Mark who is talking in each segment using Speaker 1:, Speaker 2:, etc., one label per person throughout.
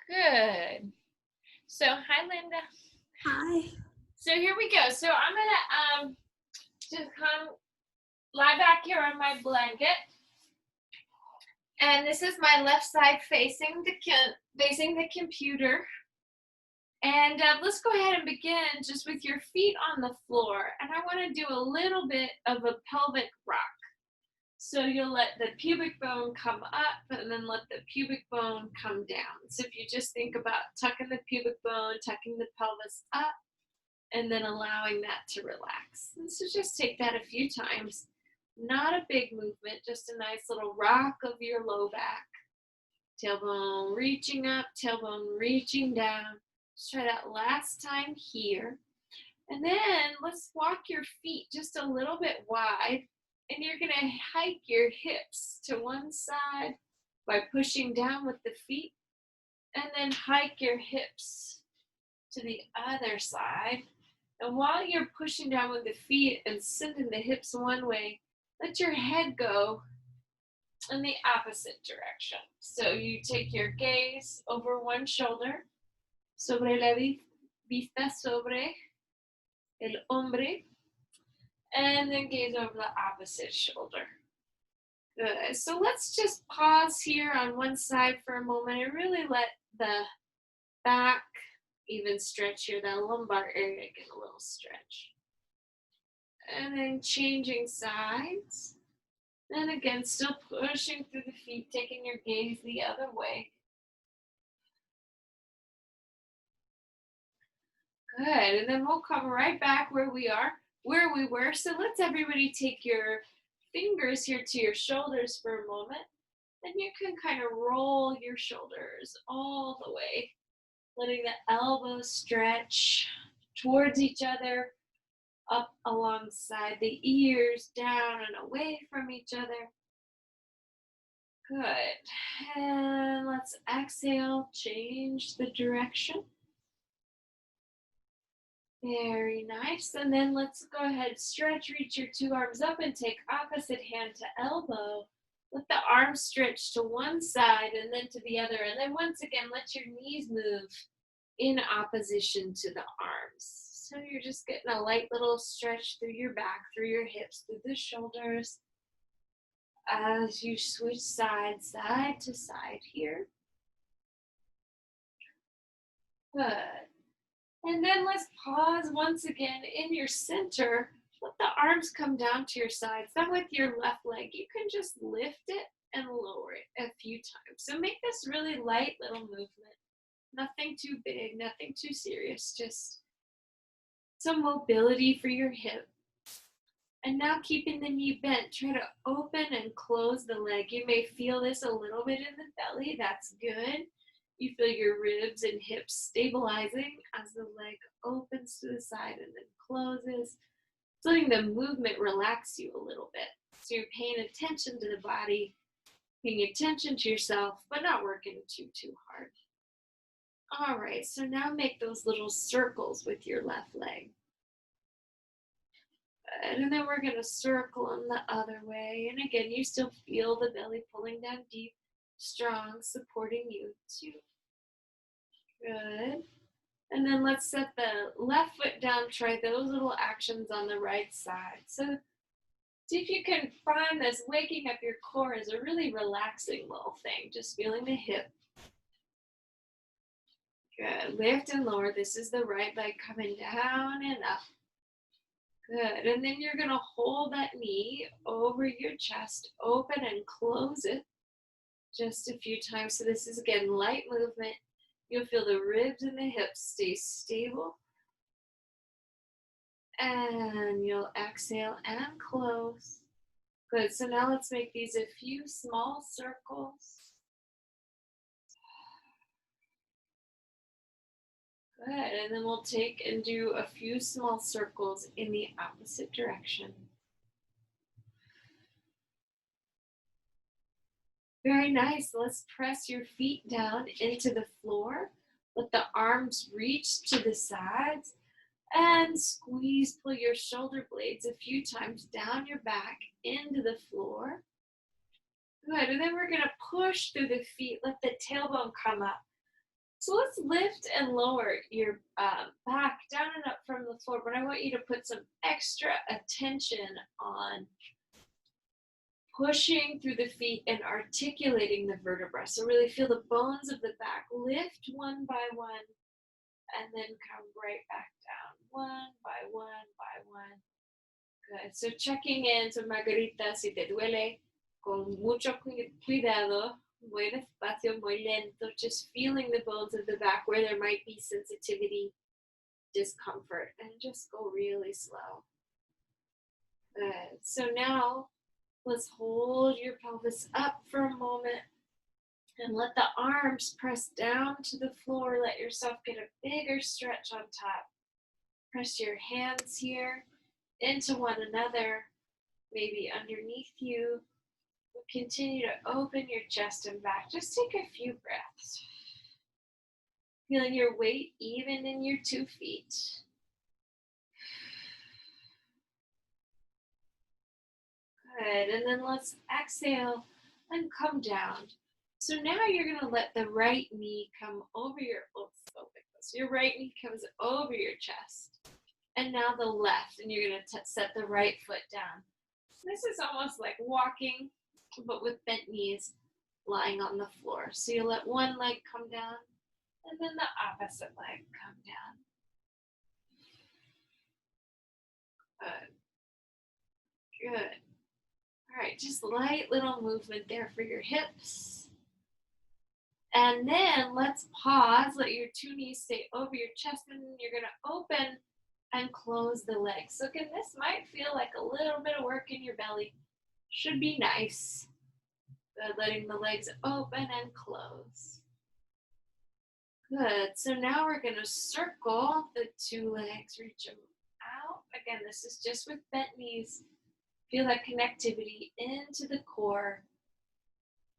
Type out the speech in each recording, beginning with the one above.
Speaker 1: Good. So, hi, Linda.
Speaker 2: Hi.
Speaker 1: So here we go. So I'm gonna just come lie back here on my blanket, and this is my left side facing the computer. And let's go ahead and begin just with your feet on the floor. And I want to do a little bit of a pelvic rock. So you'll let the pubic bone come up and then let the pubic bone come down. So if you just think about tucking the pubic bone, tucking the pelvis up, and then allowing that to relax. And so just take that a few times. Not a big movement, just a nice little rock of your low back. Tailbone reaching up, tailbone reaching down. Let's try that last time here. And then let's walk your feet just a little bit wide. And you're going to hike your hips to one side by pushing down with the feet. And then hike your hips to the other side. And while you're pushing down with the feet and sending the hips one way, let your head go in the opposite direction. So you take your gaze over one shoulder, sobre la vista sobre el hombre, and then gaze over the opposite shoulder. Good. So let's just pause here on one side for a moment and really let the back even stretch here, that lumbar area get a little stretch. And then changing sides. And again, still pushing through the feet, taking your gaze the other way. Good. And then we'll come right back where we were. So let's everybody take your fingers here to your shoulders for a moment. And you can kind of roll your shoulders all the way, letting the elbows stretch towards each other, up alongside the ears, down and away from each other. Good. And let's exhale, change the direction. Very nice. And then let's go ahead, stretch, reach your two arms up and take opposite hand to elbow. Let the arms stretch to one side and then to the other. And then once again, let your knees move in opposition to the arms. So you're just getting a light little stretch through your back, through your hips, through the shoulders as you switch sides, side to side here. Good. And then let's pause once again in your center. Let the arms come down to your sides. Then with your left leg, you can just lift it and lower it a few times. So make this really light little movement. Nothing too big, nothing too serious, just some mobility for your hip. And now keeping the knee bent, try to open and close the leg. You may feel this a little bit in the belly, that's good. You feel your ribs and hips stabilizing as the leg opens to the side and then closes. It's letting the movement relax you a little bit. So you're paying attention to the body, paying attention to yourself, but not working too hard. All right, so now make those little circles with your left leg. Good. And then we're going to circle them the other way. And again, you still feel the belly pulling down deep, strong, supporting you too. Good. And then let's set the left foot down. Try those little actions on the right side. So see if you can find this waking up your core is a really relaxing little thing. Just feeling the hip. Good. Lift and lower. This is the right leg coming down and up. Good. And then you're going to hold that knee over your chest, open and close it just a few times. So this is, again, light movement. You'll feel the ribs and the hips stay stable. And you'll exhale and close. Good. So now let's make these a few small circles. Good, and then we'll take and do a few small circles in the opposite direction. Very nice. Let's press your feet down into the floor. Let the arms reach to the sides and squeeze, pull your shoulder blades a few times down your back into the floor. Good, and then we're going to push through the feet. Let the tailbone come up. So let's lift and lower your back down and up from the floor, but I want you to put some extra attention on pushing through the feet and articulating the vertebra. So really feel the bones of the back lift one by one and then come right back down one by one by one. Good. So checking in. So Margarita, si te duele, con mucho cuidado, muy despacio, muy lento, just feeling the bones of the back where there might be sensitivity, discomfort, and just go really slow. Good. So now let's hold your pelvis up for a moment and let the arms press down to the floor. Let yourself get a bigger stretch on top. Press your hands here into one another, maybe underneath you. Continue to open your chest and back. Just take a few breaths. Feeling your weight even in your 2 feet. Good, and then let's exhale and come down. So now you're gonna let the right knee come over your right knee comes over your chest. And now the left, and you're gonna set the right foot down. This is almost like walking, but with bent knees lying on the floor. So you let one leg come down, and then the opposite leg come down. Good. Good. All right, just light little movement there for your hips. And then let's pause, let your 2 knees stay over your chest, and you're gonna open and close the legs. So again, this might feel like a little bit of work in your belly. Should be nice. Good, letting the legs open and close. Good, so now we're gonna circle the 2 legs, reach them out. Again, this is just with bent knees. Feel that connectivity into the core.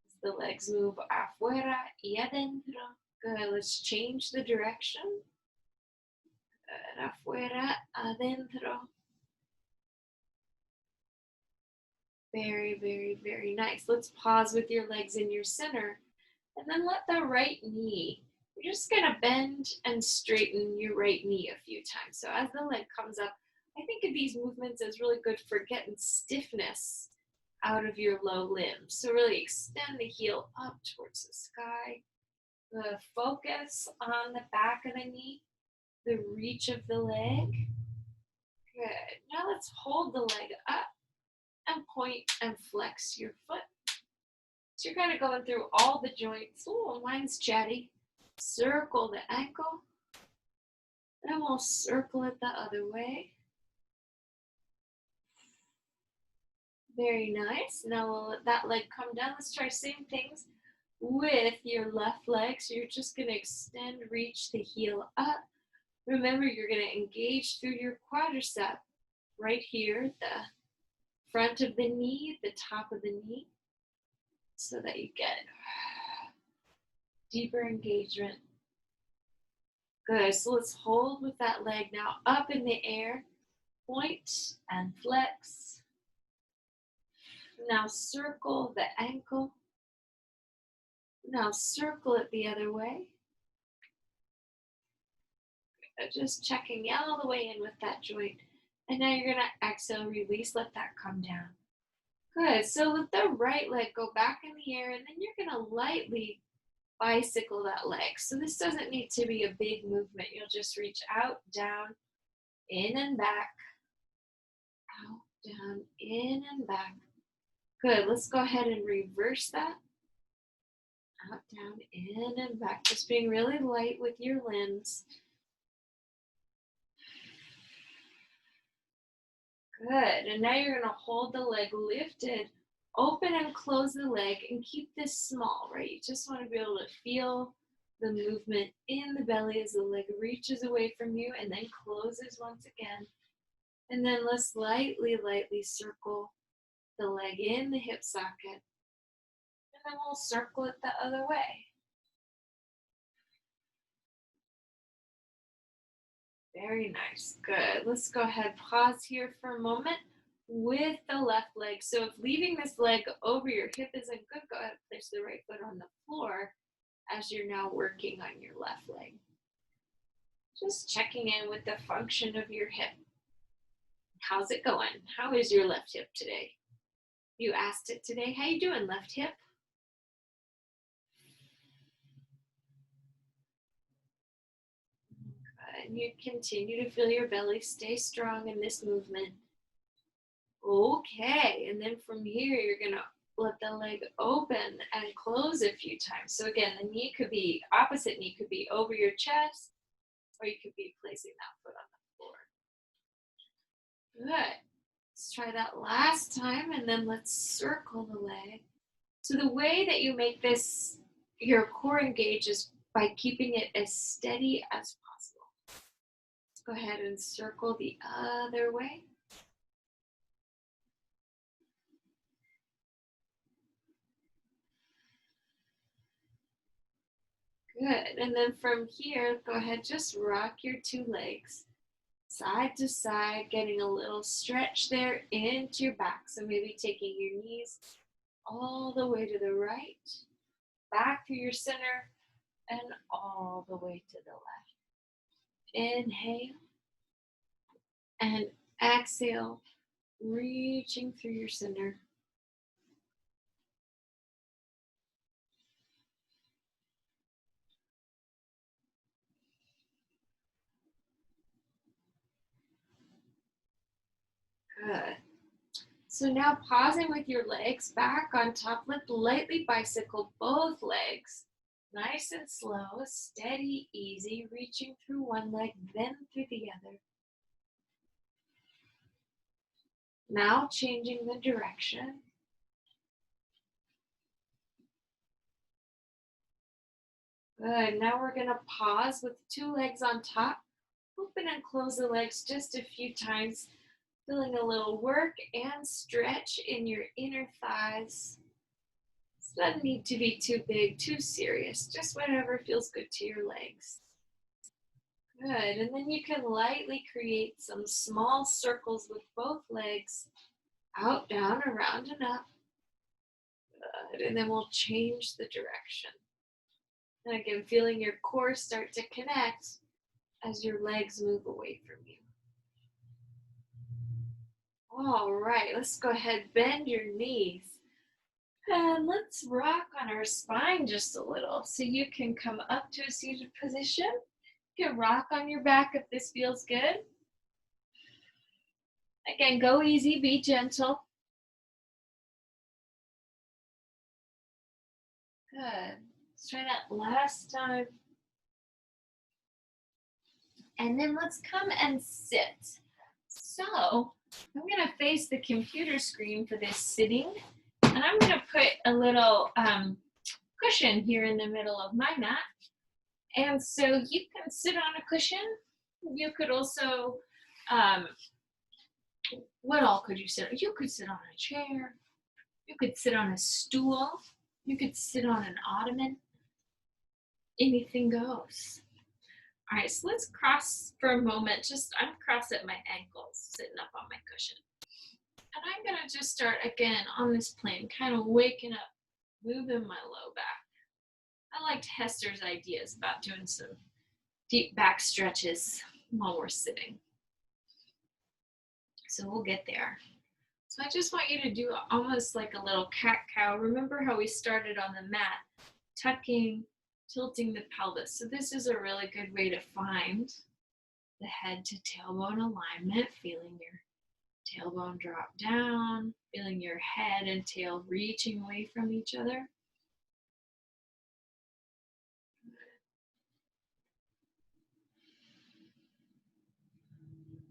Speaker 1: As the legs move afuera y adentro. Good, let's change the direction. Good, afuera, adentro. Very, very, very nice. Let's pause with your legs in your center. And then let the right knee, you're just gonna bend and straighten your right knee a few times. So as the leg comes up, I think of these movements as really good for getting stiffness out of your low limbs. So really extend the heel up towards the sky. Focus on the back of the knee, the reach of the leg. Good. Now let's hold the leg up and point and flex your foot. So you're kind of going through all the joints. Oh, mine's chatty. Circle the ankle. Then we'll circle it the other way. Very nice. Now we'll let that leg come down. Let's try same things with your left leg. So you're just going to extend, reach the heel up. Remember, you're going to engage through your quadricep right here, the front of the knee, the top of the knee, so that you get deeper engagement. Good, so let's hold with that leg now up in the air, point and flex. Now circle the ankle. Now circle it the other way. Just checking all the way in with that joint. And now you're gonna exhale, release, let that come down. Good, so let the right leg go back in the air, and then you're gonna lightly bicycle that leg. So this doesn't need to be a big movement. You'll just reach out, down, in and back, out, down, in and back. Good, let's go ahead and reverse that. Out, down, in and back. Just being really light with your limbs. Good, and now you're gonna hold the leg lifted, open and close the leg, and keep this small, right? You just wanna be able to feel the movement in the belly as the leg reaches away from you and then closes once again. And then let's lightly, lightly circle the leg in the hip socket. And then we'll circle it the other way. Very nice, good. Let's go ahead, pause here for a moment with the left leg. So if leaving this leg over your hip isn't good, go ahead and place the right foot on the floor as you're now working on your left leg. Just checking in with the function of your hip. How's it going? How is your left hip today? You asked it today. How you doing, left hip? And you continue to feel your belly stay strong in this movement. Okay, and then from here, you're gonna let the leg open and close a few times. So again, the knee could be, opposite knee could be over your chest, or you could be placing that foot on the floor. Good. Let's try that last time, and then let's circle the leg. So the way that you make this, your core engage, is by keeping it as steady as possible. Let's go ahead and circle the other way. Good, and then from here, go ahead, just rock your two legs side to side, getting a little stretch there into your back. So maybe taking your knees all the way to the right, back through your center, and all the way to the left. Inhale, and exhale, reaching through your center. Good. So now pausing with your legs back on top, let's lightly bicycle both legs. Nice and slow, steady, easy, reaching through one leg, then through the other. Now changing the direction. Good, now we're gonna pause with two legs on top. Open and close the legs just a few times, feeling a little work and stretch in your inner thighs. It doesn't need to be too big, too serious, just whatever feels good to your legs. Good, and then you can lightly create some small circles with both legs, out, down, around, and up. Good, and then we'll change the direction. And again, feeling your core start to connect as your legs move away from you. All right, let's go ahead, bend your knees. And let's rock on our spine just a little. So you can come up to a seated position. You can rock on your back if this feels good. Again, go easy, be gentle. Good. Let's try that last time. And then let's come and sit. So I'm gonna face the computer screen for this sitting. And I'm gonna put a little cushion here in the middle of my mat. And so you can sit on a cushion. You could also, what all could you sit on? You could sit on a chair. You could sit on a stool. You could sit on an ottoman. Anything goes. All right, so let's cross for a moment. Just I'm cross at my ankles, sitting up on my cushion. And I'm gonna just start again on this plane, kind of waking up, moving my low back. I liked Hester's ideas about doing some deep back stretches while we're sitting. So we'll get there. So I just want you to do almost like a little cat-cow. Remember how we started on the mat, tucking, tilting the pelvis. So this is a really good way to find the head to tailbone alignment, feeling your tailbone drop down, feeling your head and tail reaching away from each other.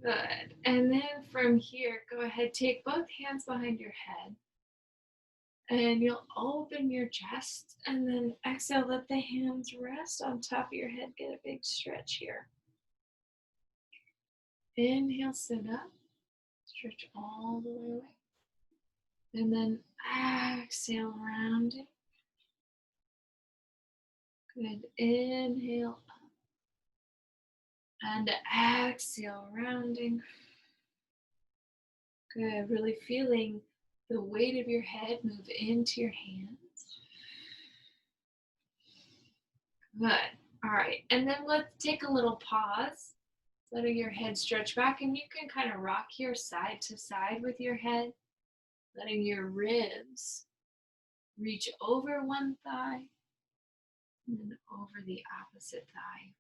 Speaker 1: Good. And then from here, go ahead, take both hands behind your head. And you'll open your chest and then exhale, let the hands rest on top of your head. Get a big stretch here. Inhale, sit up. Stretch all the way away. And then exhale, rounding. Good. Inhale up. And exhale, rounding. Good. Really feeling the weight of your head move into your hands. Good. All right. And then let's take a little pause, letting your head stretch back, and you can kind of rock your side to side with your head, letting your ribs reach over one thigh and then over the opposite thigh.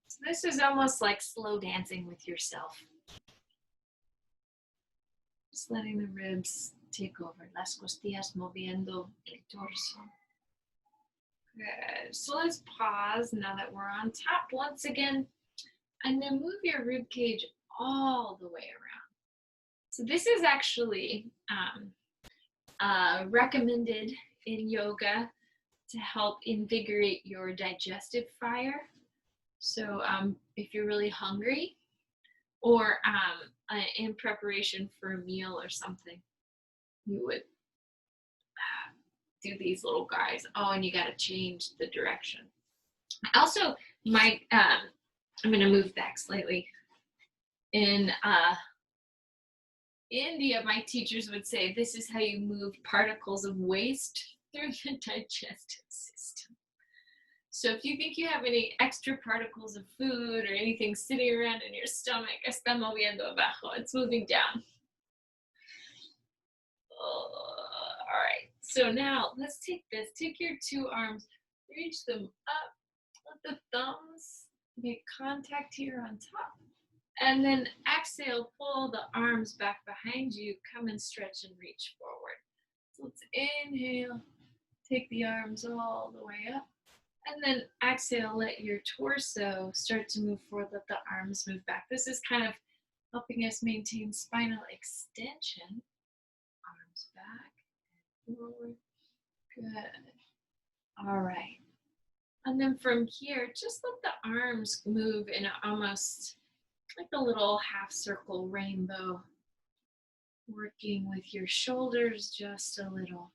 Speaker 1: So this is almost like slow dancing with yourself. Just letting the ribs take over. Las costillas moviendo el torso. Good. So let's pause now that we're on top once again, and then move your rib cage all the way around. So this is actually recommended in yoga to help invigorate your digestive fire. So if you're really hungry or in preparation for a meal or something, you would do these little guys. Oh, and you got to change the direction. Also, I'm going to move back slightly. In India, my teachers would say this is how you move particles of waste through the digestive system. So if you think you have any extra particles of food or anything sitting around in your stomach, está moviendo abajo. It's moving down. All right. So now let's take this. Take your two arms, reach them up. Let the thumbs make contact here on top. And then exhale, pull the arms back behind you. Come and stretch and reach forward. So let's inhale, take the arms all the way up. And then exhale, let your torso start to move forward. Let the arms move back. This is kind of helping us maintain spinal extension. Arms back and forward. Good. All right. And then from here, just let the arms move in almost like a little half circle rainbow, working with your shoulders just a little.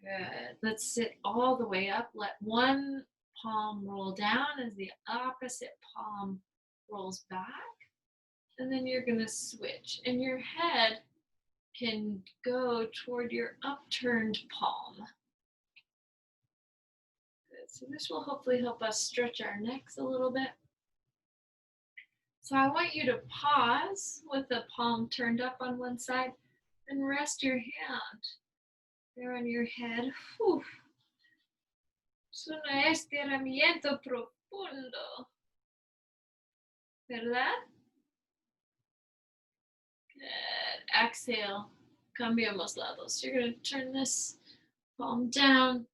Speaker 1: Good. Let's sit all the way up. Let one palm roll down as the opposite palm rolls back. And then you're going to switch. And your head can go toward your upturned palm. Good. So this will hopefully help us stretch our necks a little bit. So I want you to pause with the palm turned up on one side and rest your hand there on your head. Whew. Es un estiramiento profundo, ¿verdad? Good. Exhale. Cambiamos lados. You're going to turn this palm down.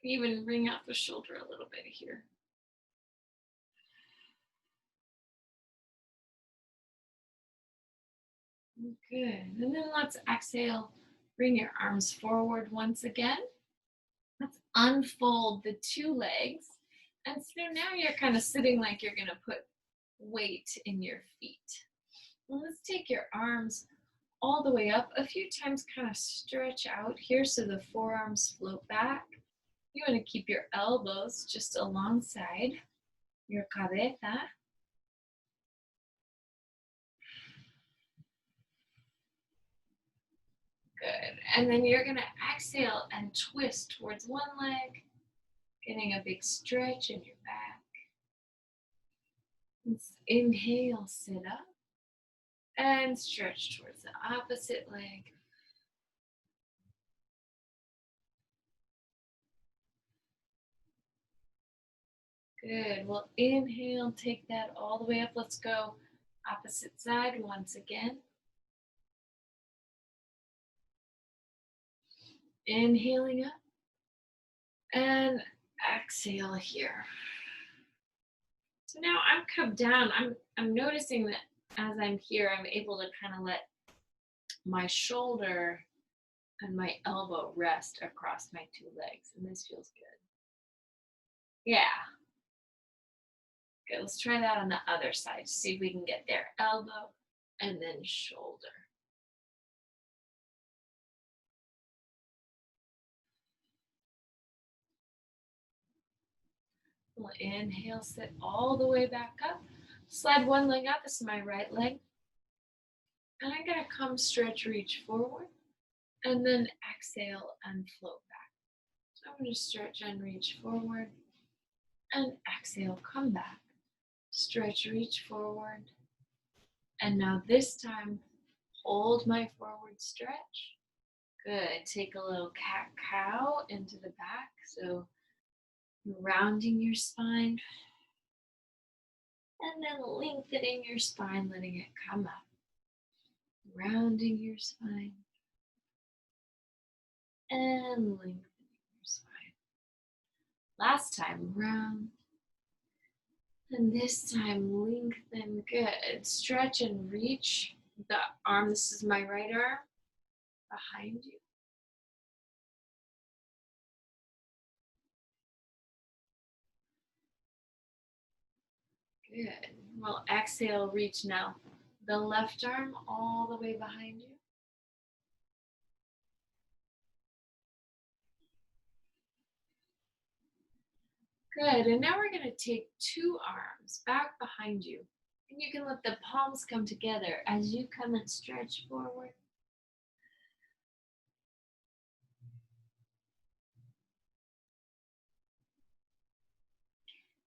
Speaker 1: Even bring out the shoulder a little bit here. Good. And then let's exhale. Bring your arms forward once again. Let's unfold the two legs. And so now you're kind of sitting like you're going to put weight in your feet. And let's take your arms all the way up. A few times kind of stretch out here so the forearms float back. You want to keep your elbows just alongside your cabeza. Good. And then you're going to exhale and twist towards one leg, getting a big stretch in your back. Let's inhale, sit up, and stretch towards the opposite leg. Good. Well, inhale, take that all the way up. Let's go opposite side once again. Inhaling up and exhale here. So now I'm come down. I'm noticing that as I'm here, I'm able to kind of let my shoulder and my elbow rest across my two legs, and this feels good. Yeah. Good. Let's try that on the other side. See if we can get there. Elbow and then shoulder. We'll inhale, sit all the way back up. Slide one leg out. This is my right leg. And I'm gonna come stretch, reach forward, and then exhale and float back. So I'm gonna stretch and reach forward, and exhale, come back. Stretch, reach forward, and now this time, hold my forward stretch. Good. Take a little cat-cow into the back. So rounding your spine and then lengthening your spine, letting it come up. Rounding your spine and lengthening your spine. Last time, round. And this time, lengthen. Good. Stretch and reach the arm. This is my right arm behind you. Good. Well, exhale, reach now. The left arm all the way behind you. Good. And now we're going to take two arms back behind you. And you can let the palms come together as you come and stretch forward.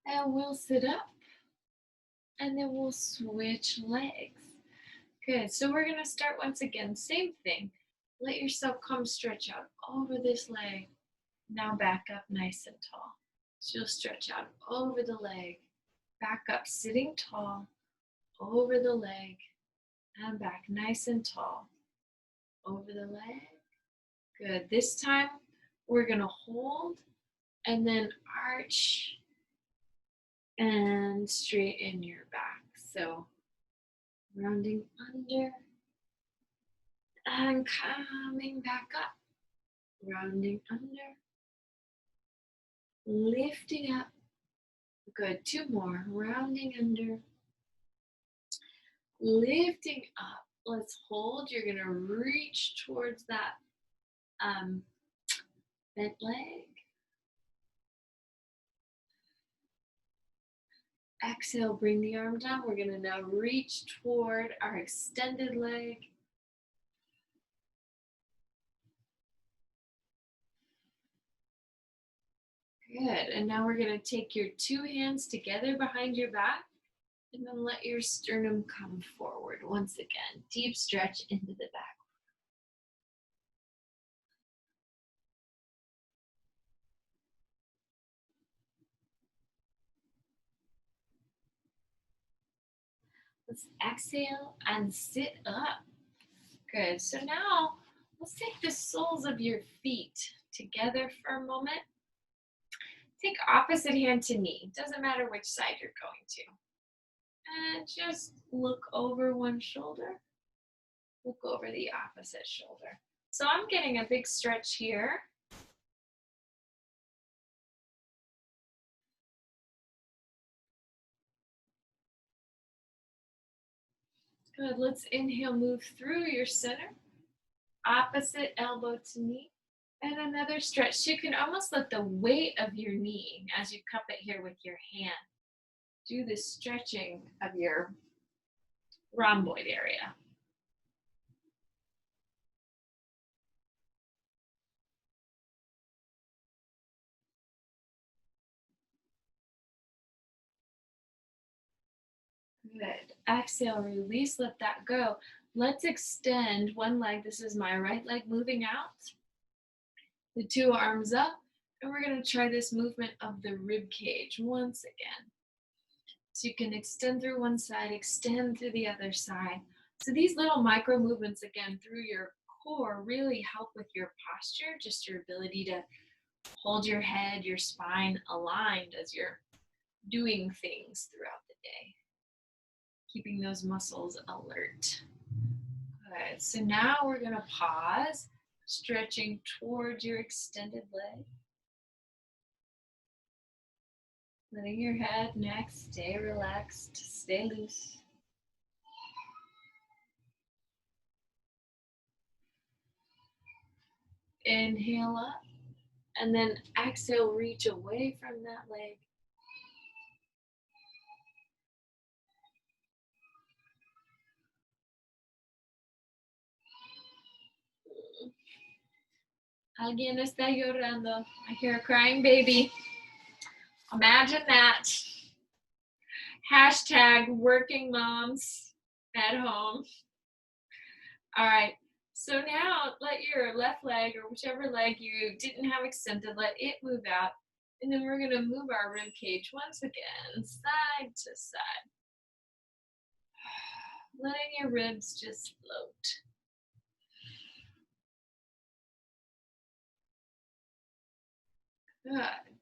Speaker 1: And we'll sit up. And then we'll switch legs. Good. So we're going to start once again. Same thing. Let yourself come stretch out over this leg. Now back up nice and tall. So you'll stretch out over the leg. Back up, sitting tall, over the leg, and back nice and tall, over the leg. Good. This time, we're going to hold and then arch and straighten your back. So, rounding under and coming back up. Rounding under, lifting up. Good. Two more. Rounding under, lifting up. Let's hold. You're going to reach towards that bent leg. Exhale, bring the arm down. We're going to now reach toward our extended leg. Good. And now we're going to take your two hands together behind your back and then let your sternum come forward. Once again, deep stretch into the back. Let's exhale and sit up. Good. So now let's take the soles of your feet together for a moment. Take opposite hand to knee. Doesn't matter which side you're going to. And just look over one shoulder. Look over the opposite shoulder. So I'm getting a big stretch here. Good. Let's inhale, move through your center. Opposite elbow to knee. And another stretch. So you can almost let the weight of your knee, as you cup it here with your hand, do the stretching of your rhomboid area. Good. Exhale, release, let that go. Let's extend one leg. This is my right leg moving out. The two arms up. And we're going to try this movement of the rib cage once again. So you can extend through one side, extend through the other side. So these little micro movements, again, through your core really help with your posture, just your ability to hold your head, your spine aligned as you're doing things throughout the day. Keeping those muscles alert. Good. So now we're going to pause, stretching towards your extended leg. Letting your head, neck stay relaxed, stay loose. Inhale up, and then exhale, reach away from that leg. Alguien está llorando. I hear a crying baby. Imagine that. Hashtag working moms at home. All right. So now let your left leg or whichever leg you didn't have extended, let it move out. And then we're going to move our rib cage once again, side to side. Letting your ribs just float. Good.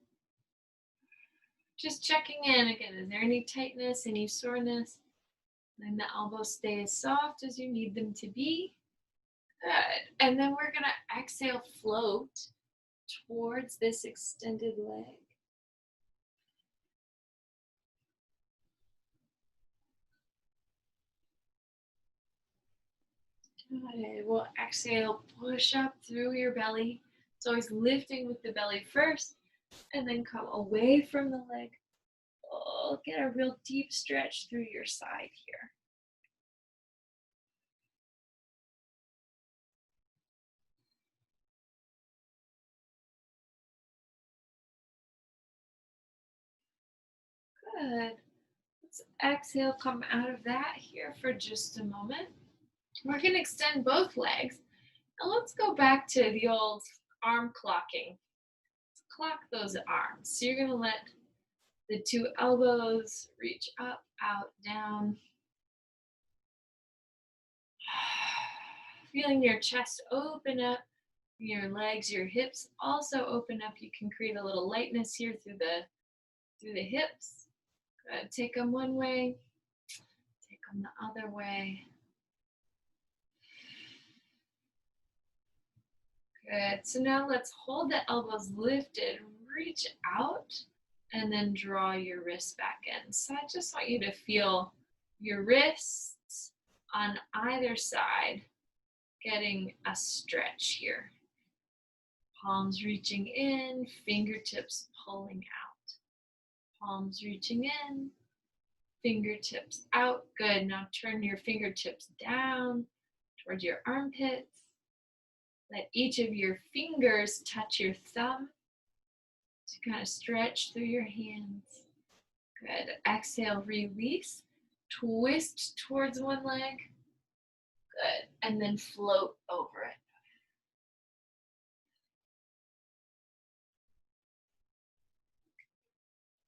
Speaker 1: Just checking in again. Is there any tightness, any soreness? And the elbows stay as soft as you need them to be. Good. And then we're going to exhale, float towards this extended leg. Good. We'll exhale, push up through your belly. It's always lifting with the belly first, and then come away from the leg. Oh, get a real deep stretch through your side here. Good. Let's exhale, come out of that here for just a moment. We're going to extend both legs. And let's go back to the old arm clocking. Let's clock those arms. So you're going to let the two elbows reach up, out, down. Feeling your chest open up, your legs, your hips also open up. You can create a little lightness here through the hips. Good. Take them one way, take them the other way. Good. So now let's hold the elbows lifted, reach out, and then draw your wrists back in. So I just want you to feel your wrists on either side getting a stretch here. Palms reaching in, fingertips pulling out. Palms reaching in, fingertips out. Good. Now turn your fingertips down towards your armpits. Let each of your fingers touch your thumb to kind of stretch through your hands. Good. Exhale, release. Twist towards one leg. Good. And then float over it.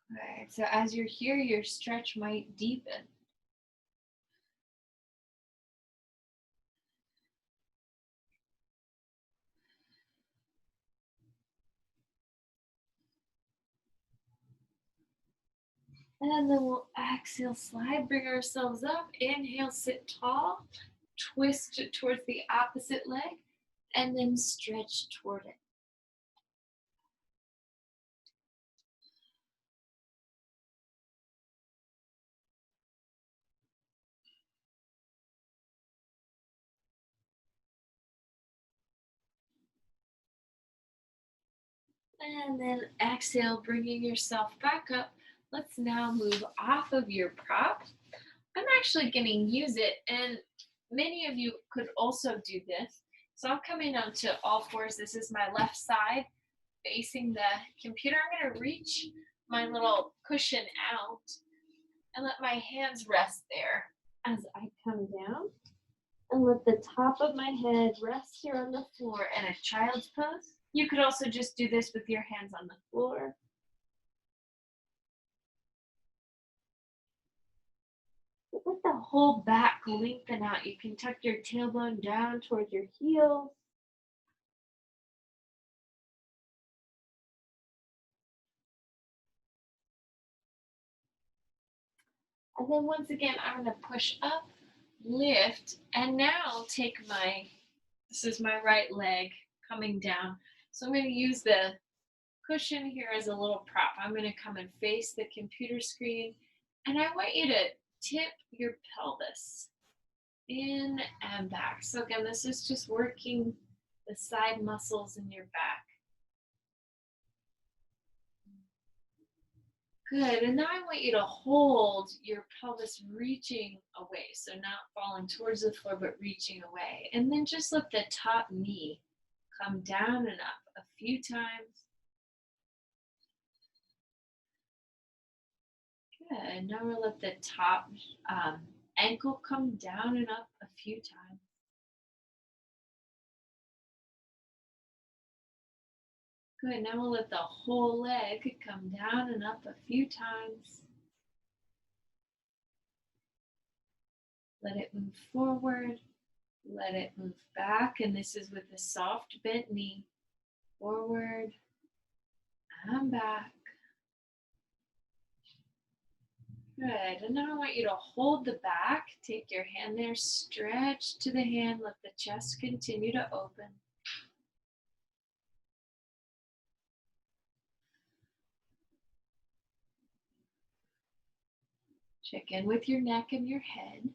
Speaker 1: Good. So as you're here, your stretch might deepen. And then we'll exhale, slide, bring ourselves up. Inhale, sit tall. Twist towards the opposite leg. And then stretch toward it. And then exhale, bringing yourself back up. Let's now move off of your prop. I'm actually going to use it, and many of you could also do this. So I'm coming onto all fours. This is my left side facing the computer. I'm going to reach my little cushion out and let my hands rest there as I come down. And let the top of my head rest here on the floor in a child's pose. You could also just do this with your hands on the floor. Let the whole back lengthen out. You can tuck your tailbone down towards your heels. And then once again, I'm going to push up, lift, and now take this is my right leg coming down. So I'm going to use the cushion here as a little prop. I'm going to come and face the computer screen, and I want you to tip your pelvis in and back. So again, this is just working the side muscles in your back. Good, and now I want you to hold your pelvis reaching away. So not falling towards the floor, but reaching away. And then just let the top knee come down and up a few times. Good. Now we'll let the top ankle come down and up a few times. Good. Now we'll let the whole leg come down and up a few times. Let it move forward. Let it move back. And this is with a soft bent knee. Forward and back. Good. And now I want you to hold the back. Take your hand there. Stretch to the hand. Let the chest continue to open. Check in with your neck and your head.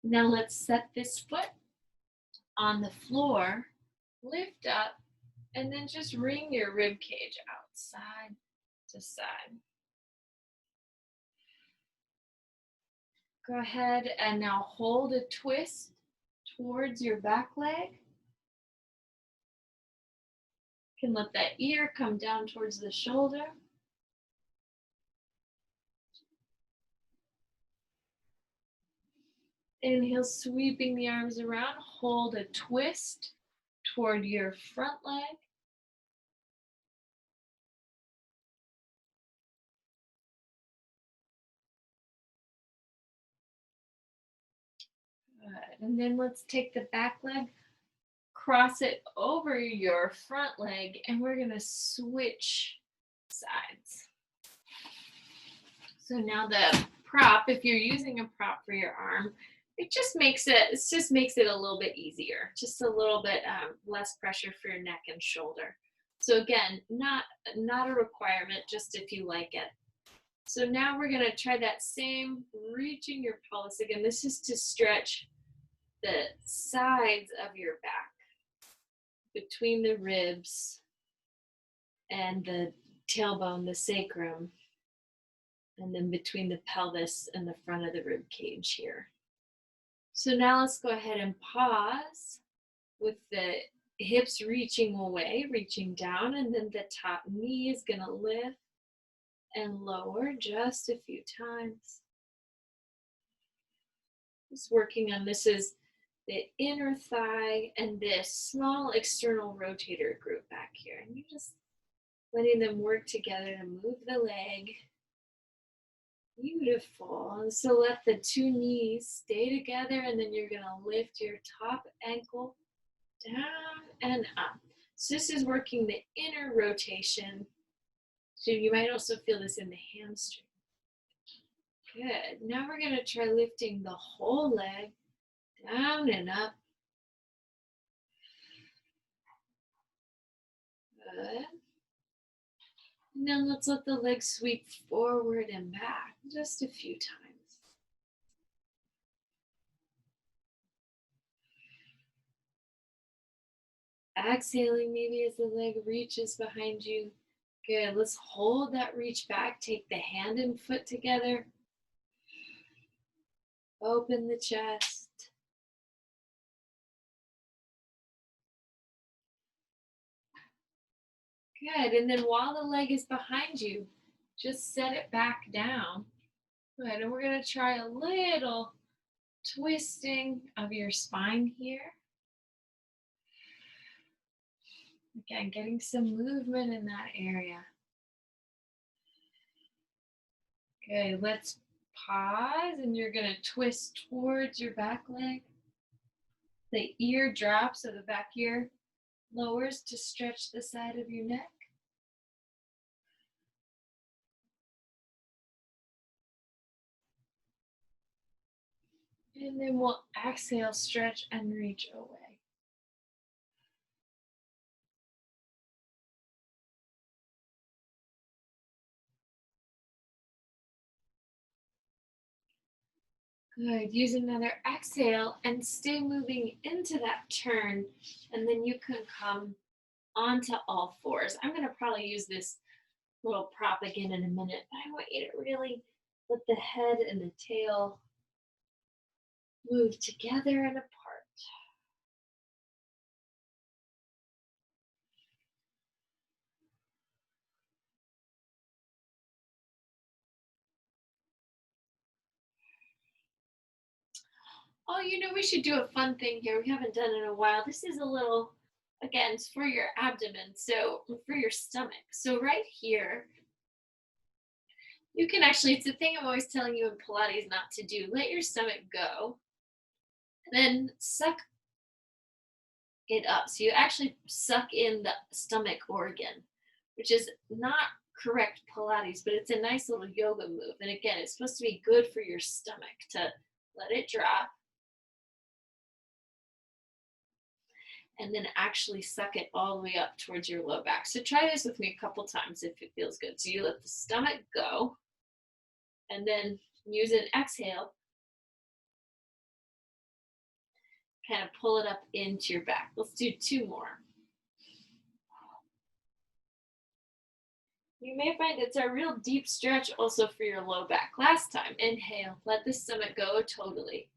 Speaker 1: Now let's set this foot on the floor, lift up, and then just wring your rib cage out side to side. Go ahead and now hold a twist towards your back leg. You can let that ear come down towards the shoulder. Inhale, sweeping the arms around. Hold a twist toward your front leg. Good. And then let's take the back leg, cross it over your front leg, and we're going to switch sides. So now the prop, if you're using a prop for your arm, it just makes it a little bit easier, just a little bit less pressure for your neck and shoulder. So again, not a requirement, just if you like it. So now we're going to try that same, reaching your pelvis again. This is to stretch the sides of your back, between the ribs and the tailbone, the sacrum, and then between the pelvis and the front of the rib cage here. So now let's go ahead and pause with the hips reaching away, reaching down, and then the top knee is going to lift and lower just a few times. Just working on this is the inner thigh and this small external rotator group back here. And you're just letting them work together to move the leg. Beautiful. And so let the two knees stay together, and then you're going to lift your top ankle down and up. So this is working the inner rotation. So you might also feel this in the hamstring. Good. Now we're going to try lifting the whole leg down and up. Good. And then let's let the leg sweep forward and back just a few times. Exhaling maybe as the leg reaches behind you. Good. Let's hold that reach back. Take the hand and foot together. Open the chest. Good. And then while the leg is behind you, just set it back down. Good. And we're going to try a little twisting of your spine here. Again, getting some movement in that area. Good. Let's pause, and you're going to twist towards your back leg. The ear drops, so the back ear lowers to stretch the side of your neck. And then we'll exhale, stretch, and reach away. Good. Use another exhale and stay moving into that turn, and then you can come onto all fours. I'm going to probably use this little prop again in a minute, but I want you to really let the head and the tail move together and apart. Oh, we should do a fun thing here. We haven't done it in a while. This is a little, again, it's for your abdomen, so for your stomach. So right here, you can actually, it's the thing I'm always telling you in Pilates not to do. Let your stomach go, and then suck it up. So you actually suck in the stomach organ, which is not correct Pilates, but it's a nice little yoga move. And again, it's supposed to be good for your stomach to let it drop and then actually suck it all the way up towards your low back. So try this with me a couple times if it feels good. So you let the stomach go and then use an exhale, kind of pull it up into your back. Let's do 2 more. You may find it's a real deep stretch also for your low back. Last time, inhale, let the stomach go totally.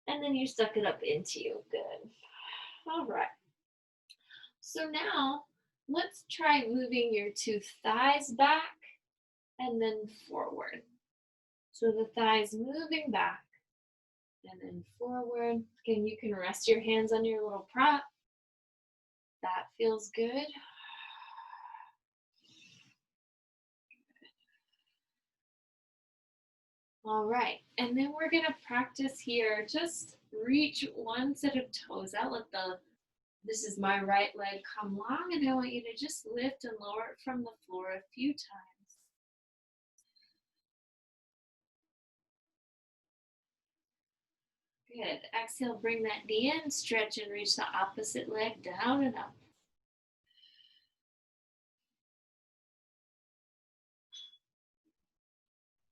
Speaker 1: And then you suck it up into you. Good. All right. So now let's try moving your 2 thighs back and then forward. So the thighs moving back and then forward. Again, you can rest your hands on your little prop. That feels good. All right, and then we're gonna practice here. Just reach one set of toes out. This is my right leg, come long, and I want you to just lift and lower it from the floor a few times. Good. Exhale, bring that knee in, stretch and reach the opposite leg down and up.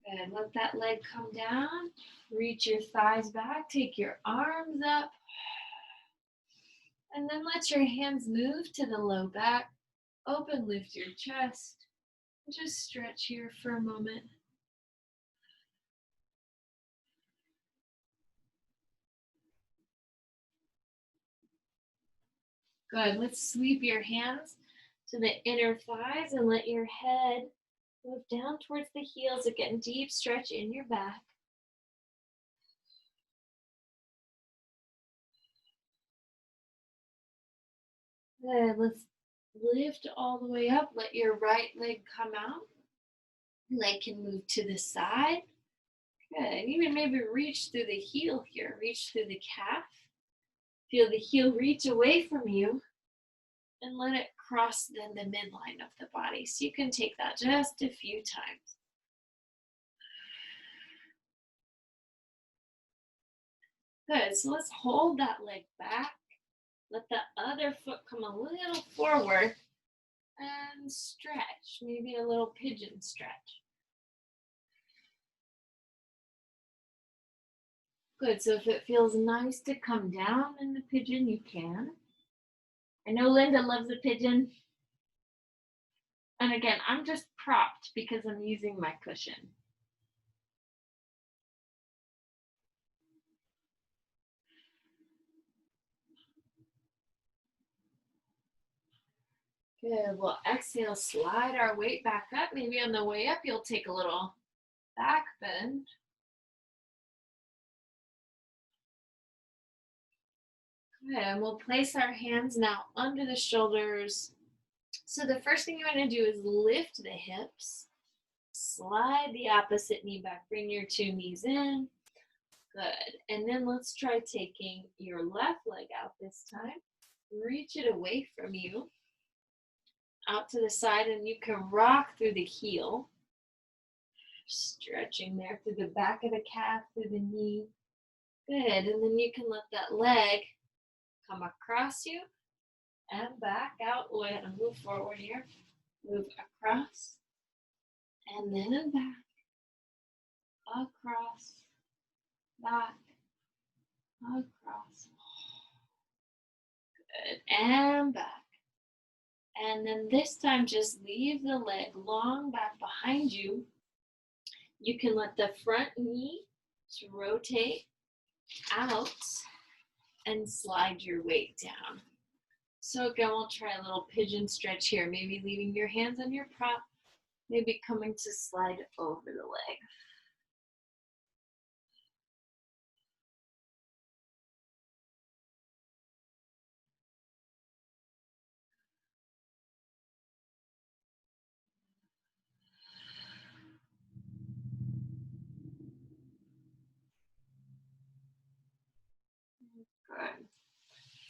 Speaker 1: Good. Let that leg come down. Reach your thighs back. Take your arms up. And then let your hands move to the low back. Open, lift your chest. Just stretch here for a moment. Good. Let's sweep your hands to the inner thighs and let your head move down towards the heels. Again, deep stretch in your back. Good. Let's lift all the way up. Let your right leg come out. Leg can move to the side. Good. Even maybe reach through the heel here. Reach through the calf. Feel the heel reach away from you and let it cross then the midline of the body. So you can take that just a few times. Good. So let's hold that leg back. Let the other foot come a little forward and stretch. Maybe a little pigeon stretch. Good. So if it feels nice to come down in the pigeon, you can. I know Linda loves a pigeon. And again, I'm just propped because I'm using my cushion. Good. We'll exhale, slide our weight back up. Maybe on the way up, you'll take a little back bend. Good. And we'll place our hands now under the shoulders. So the first thing you want to do is lift the hips. Slide the opposite knee back. Bring your 2 knees in. Good. And then let's try taking your left leg out this time. Reach it away from you. Out to the side, and you can rock through the heel. Stretching there through the back of the calf, through the knee. Good. And then you can let that leg come across you and back out. We're going to move forward here. Move across and then back. Across, back, across. Good. And back. And then this time, just leave the leg long back behind you. You can let the front knee rotate out and slide your weight down. So again, we'll try a little pigeon stretch here. Maybe leaving your hands on your prop, maybe coming to slide over the leg.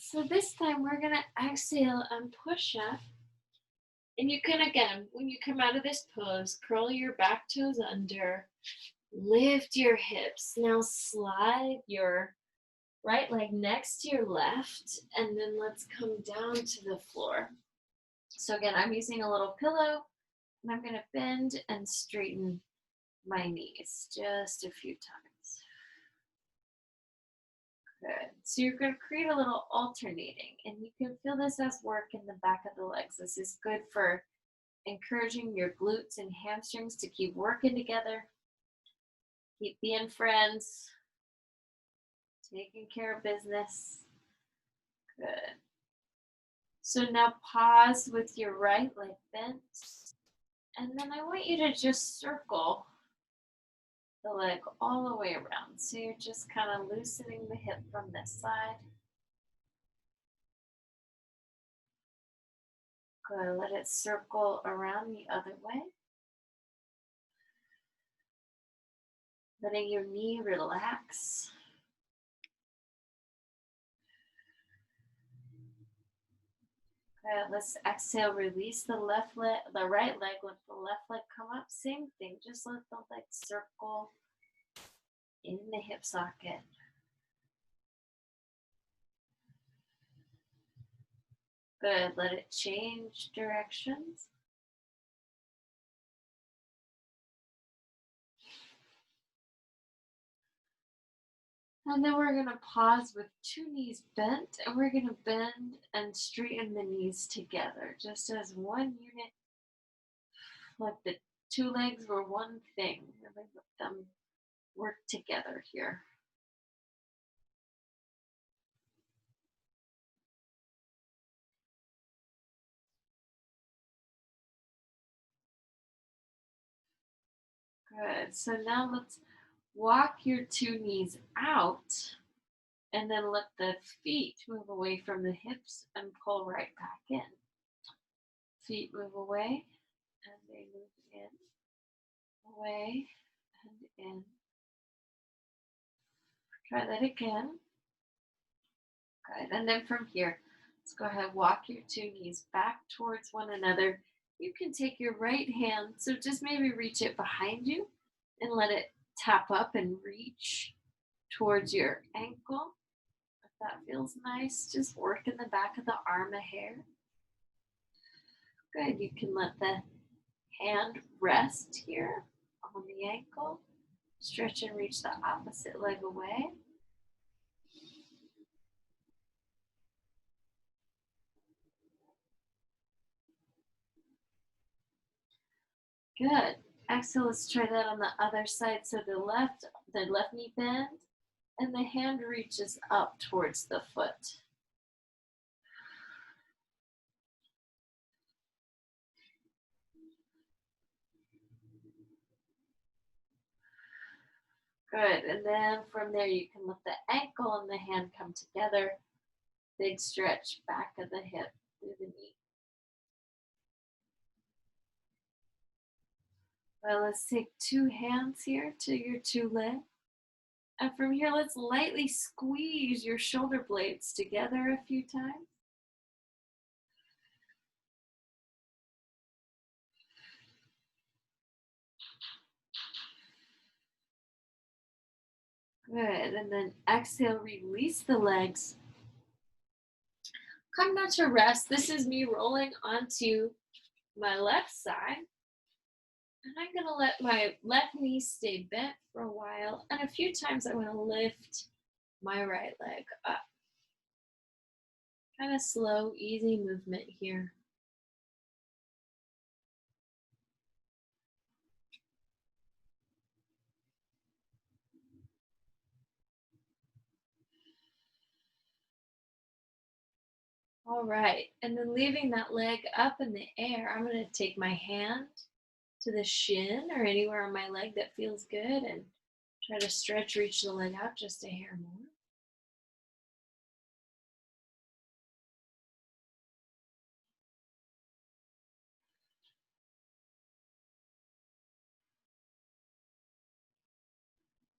Speaker 1: So this time we're gonna exhale and push up. And you can, again, when you come out of this pose, curl your back toes under, lift your hips. Now slide your right leg next to your left, and then let's come down to the floor. So again, I'm using a little pillow, and I'm gonna bend and straighten my knees just a few times. Good. So you're going to create a little alternating, and you can feel this as work in the back of the legs. This is good for encouraging your glutes and hamstrings to keep working together, keep being friends, taking care of business. Good. So now pause with your right leg bent, and then I want you to just circle the leg all the way around. So you're just kind of loosening the hip from this side. Good. Let it circle around the other way. Letting your knee relax. Good. Let's exhale, release the left leg, the right leg, let the left leg come up. Same thing, just let the leg circle in the hip socket. Good. Let it change directions. And then we're going to pause with two knees bent, and we're going to bend and straighten the knees together, just as one unit, like the two legs were one thing. Really let them work together here. Good. So now let's walk your two knees out, and then let the feet move away from the hips and pull right back in. Feet move away, and they move in, away, and in. Try that again. Good. And then from here, let's go ahead, walk your two knees back towards one another. You can take your right hand, so just maybe reach it behind you and let it tap up and reach towards your ankle. If that feels nice, just work in the back of the arm a hair. Good. You can let the hand rest here on the ankle. Stretch and reach the opposite leg away. Good. Exhale, let's try that on the other side. So the left knee bend, and the hand reaches up towards the foot. Good. And then from there, you can let the ankle and the hand come together. Big stretch back of the hip through the knee. Well, let's take two hands here to your two legs. And from here, let's lightly squeeze your shoulder blades together a few times. Good. And then exhale, release the legs. Come down to rest. This is me rolling onto my left side. And I'm going to let my left knee stay bent for a while. And a few times I'm going to lift my right leg up. Kind of slow, easy movement here. All right. And then leaving that leg up in the air, I'm going to take my hand to the shin or anywhere on my leg that feels good and try to stretch, reach the leg out just a hair more.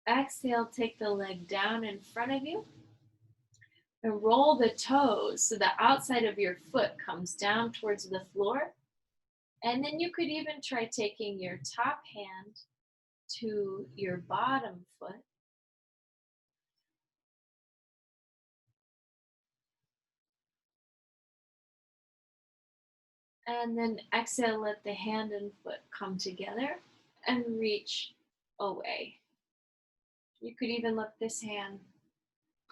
Speaker 1: Exhale, take the leg down in front of you. And roll the toes so the outside of your foot comes down towards the floor. And then you could even try taking your top hand to your bottom foot. And then exhale, let the hand and foot come together and reach away. You could even let this hand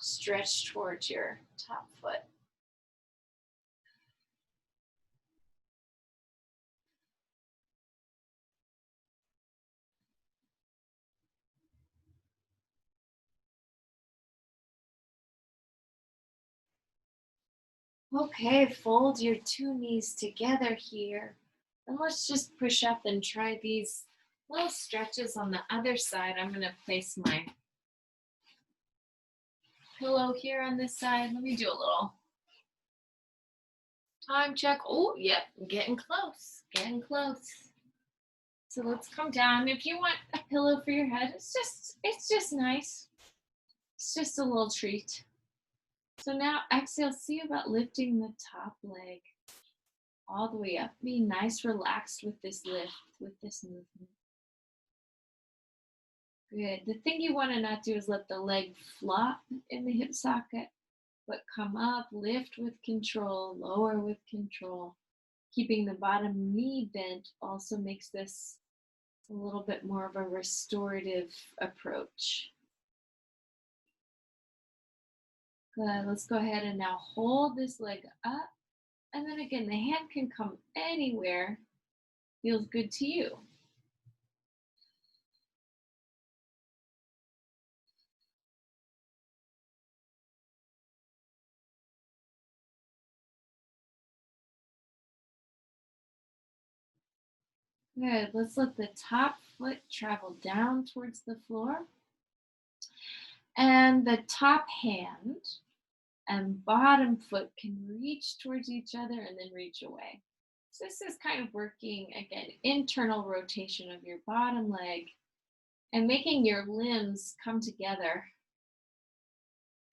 Speaker 1: stretch towards your top foot. Okay, fold your two knees together here. And let's just push up and try these little stretches on the other side. I'm going to place my pillow here on this side. Let me do a little time check. Oh, yep, getting close, getting close. So let's come down. If you want a pillow for your head, it's just nice. It's just a little treat. So now exhale, see about lifting the top leg all the way up. Be nice, relaxed with this lift, with this movement. Good. The thing you want to not do is let the leg flop in the hip socket, but come up, lift with control, lower with control. Keeping the bottom knee bent also makes this a little bit more of a restorative approach. Good. Let's go ahead and now hold this leg up. And then again, the hand can come anywhere. Feels good to you. Good. Let's let the top foot travel down towards the floor. And the top hand and bottom foot can reach towards each other and then reach away. So this is kind of working, again, internal rotation of your bottom leg and making your limbs come together.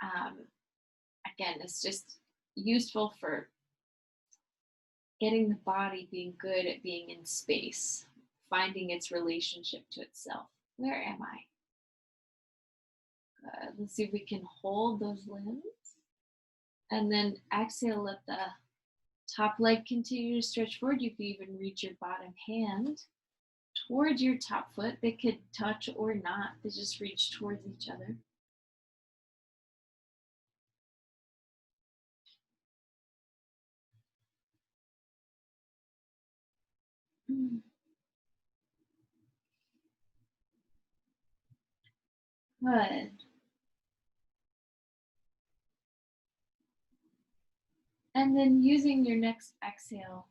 Speaker 1: Again, it's just useful for getting the body being good at being in space, finding its relationship to itself. Where am I? Good. Let's see if we can hold those limbs. And then exhale, let the top leg continue to stretch forward. You can even reach your bottom hand towards your top foot. They could touch or not. They just reach towards each other. Good. And then using your next exhale,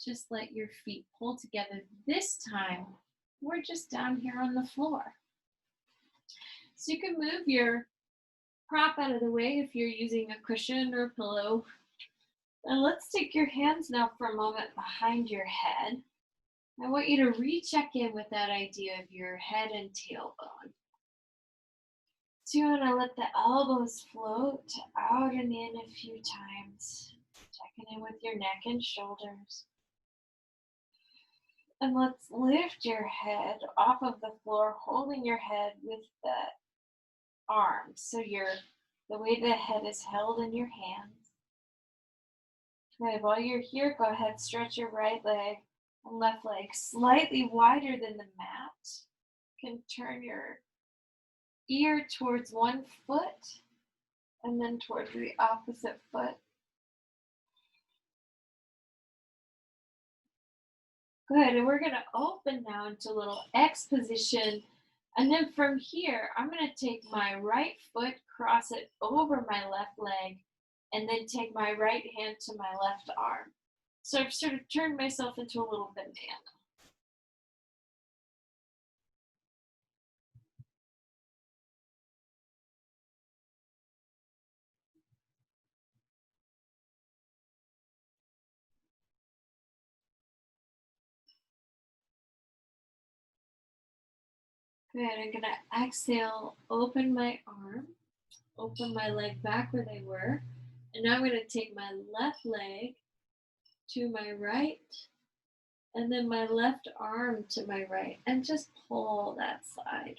Speaker 1: just let your feet pull together. This time, we're just down here on the floor. So you can move your prop out of the way if you're using a cushion or a pillow. And let's take your hands now for a moment behind your head. I want you to recheck in with that idea of your head and tailbone. So you want to let the elbows float out and in a few times. Checking in with your neck and shoulders. And let's lift your head off of the floor, holding your head with the arms. So the way the head is held in your hands. Okay, while you're here, go ahead, stretch your right leg and left leg slightly wider than the mat. You can turn your ear towards one foot and then towards the opposite foot. Good, and we're gonna open now into a little X position. And then from here, I'm gonna take my right foot, cross it over my left leg, and then take my right hand to my left arm. So I've sort of turned myself into a little banana. Good, I'm gonna exhale, open my arm. Open my leg back where they were. And now I'm going to take my left leg to my right and then my left arm to my right and just pull that side.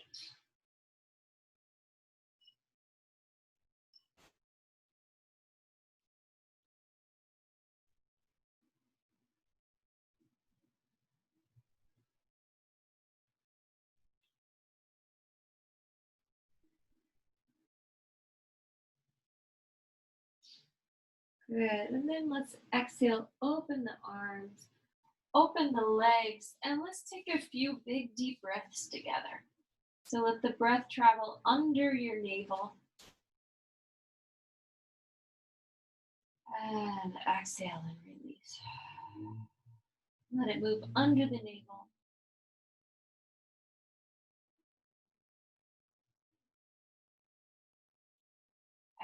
Speaker 1: Good. And then let's exhale, open the arms, open the legs, and let's take a few big deep breaths together. So let the breath travel under your navel. And exhale and release. Let it move under the navel.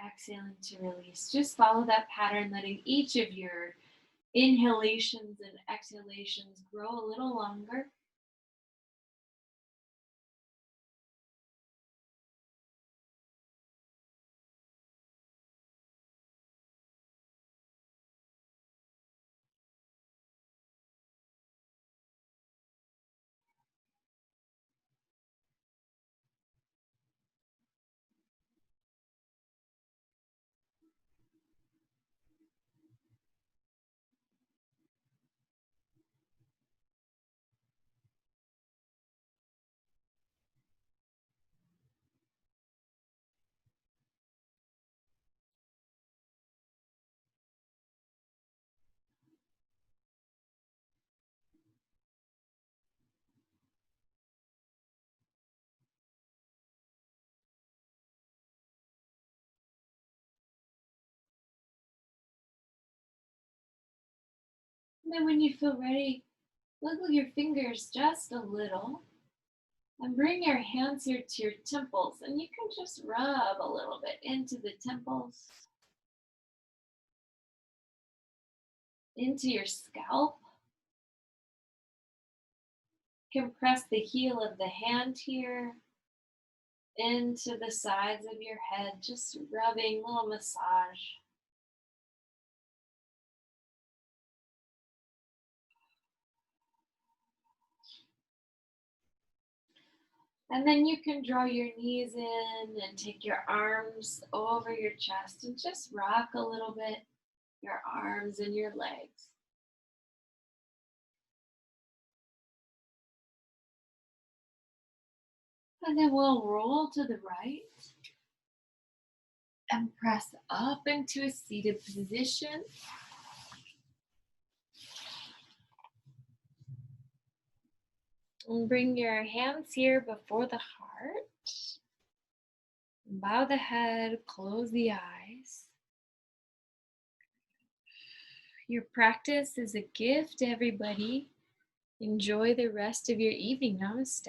Speaker 1: Exhaling to release. Just follow that pattern, letting each of your inhalations and exhalations grow a little longer. And then when you feel ready, wiggle your fingers just a little and bring your hands here to your temples. And you can just rub a little bit into the temples, into your scalp. Compress the heel of the hand here into the sides of your head, just rubbing, little massage. And then you can draw your knees in and take your arms over your chest and just rock a little bit your arms and your legs. And then we'll roll to the right and press up into a seated position. And bring your hands here before the heart. Bow the head, close the eyes. Your practice is a gift, everybody. Enjoy the rest of your evening. Namaste.